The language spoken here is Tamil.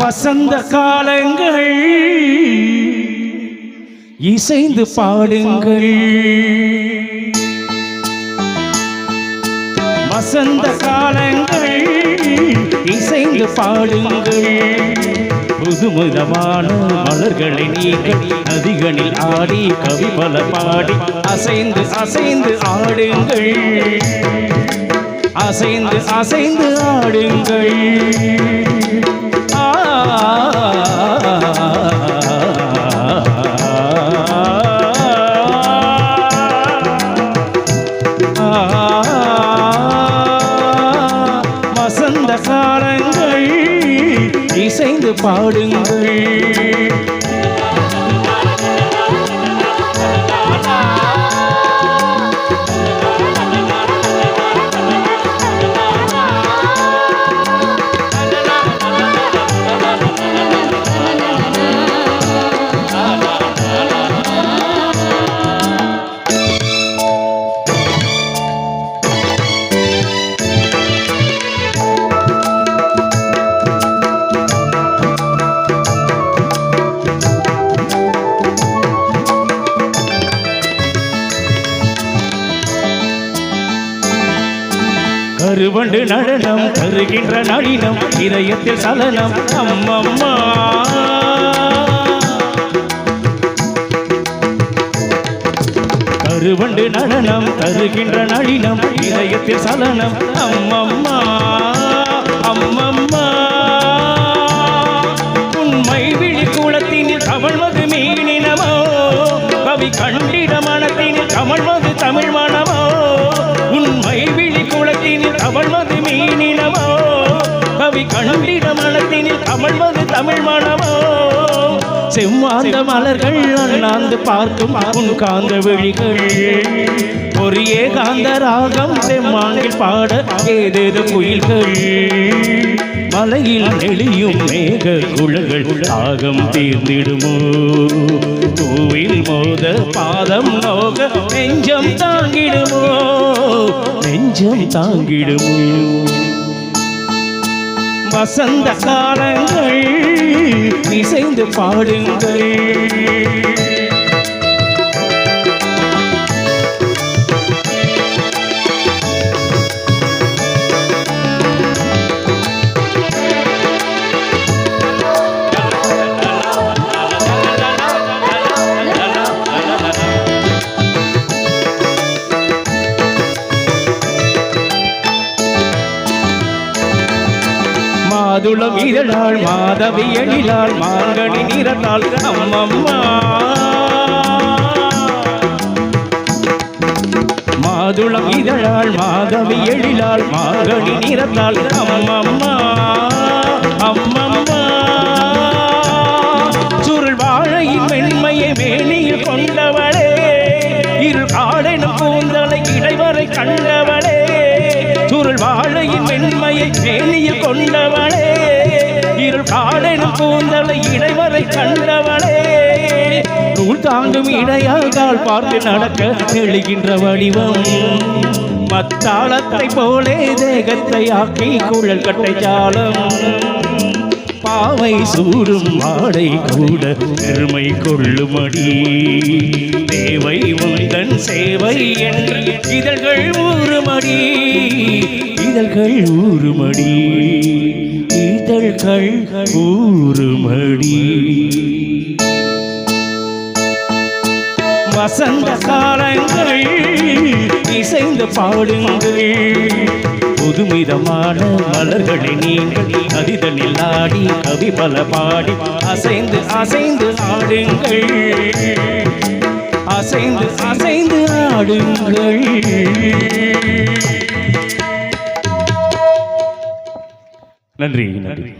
வசந்த காலங்கள் இசைந்து பாடுங்கள். வசந்த காலங்கள் இசைந்து பாடுங்கள். புதுமுதமான மலர்களை நீங்கள் நதிகளில் ஆடி கவி பல பாடி அசைந்து அசைந்து ஆடுங்கள். அசைந்து அசைந்து ஆடுங்கள். வசந்த காலங்கள் இசைந்து பாடுங்கள். கருவண்டு நடனம் தருகின்ற நளினம் இதயத்தில் சலனம் அம்மம்மா. கருவண்டு நடனம் தருகின்ற நளினம் இதயத்தில் சலனம் அம்மம்மா அம்மம்மா. உண்மை விழி குளத்தினில் கமழ்வது மீனினமோ கவி கண்டிட மனத்தினில் கமழ்வது தமிழ் மனமோ. உண்மை விழி குளத்தினில் கமழ்வது மீனினமோ கவி கண்டிட மனத்தினில் கமழ்வது தமிழ் மனமோ. செவ்வாந்த மலர்கள் அண்ணாந்து பார்க்கும் உன் காந்த விழிகள் ஒரு ஏகாந்த ராகம் செம்மாங்கில் பாட ஏதேது குயில்கள். மலையில் நெளியும் மேக குழல்கள் தாகம் தீர்ந்திடுமோ. பூவில் மோத பாதம் நோக நெஞ்சம் தாங்கிடுமோ. நெஞ்சம் தாங்கிடுமோ. வசந்த காலங்கள் இசைந்து பாடுங்கள். மாதுளம் இதழாள் மாதவி எழிலாள் மாங்கனி நிறத்தாள் அம்மம்மா. மாதுளம் இதழாள் மாதவி எழிலாள் மாங்கனி நிறத்தாள் அம்மம்மா அம்மம்மா. சுருள் வாழையின் மென்மையை மேனியில் கொண்டவளே இருள் காடெனும் கூந்தலை இடைவரை கண்டவளே. சுருள் வாழையின் மென்மையை மேனியில் கொண்டவளே இருள் காடெனும் கூந்தலை இடைவரை கண்டவளே. நூல் தாங்கும் இடையால் பார்த்து நடக்க எழுகின்ற வடிவம் மத்தாளத்தை போலே தேகத்தை ஆக்கி குழல் கட்டை ஜாலம். பாவை சூடும் மாடை கூட பெருமை கொள்ளுமடி தேவை உந்தன் சேவை என்று இதழ்கள் ஊறுமடி. இதழ்கள் ஊறுமடி. இதழ்கள் ஊறுமடி. வசந்த காலங்கள் இசைந்து பாடுங்கள். புதுமிதமான மலர்களை நீங்கள் அதிதனில் ஆடி கவி பல பாடி அசைந்து அசைந்து ஆடுங்கள். அசைந்து அசைந்து ஆடுங்கள். நன்றி நன்றி.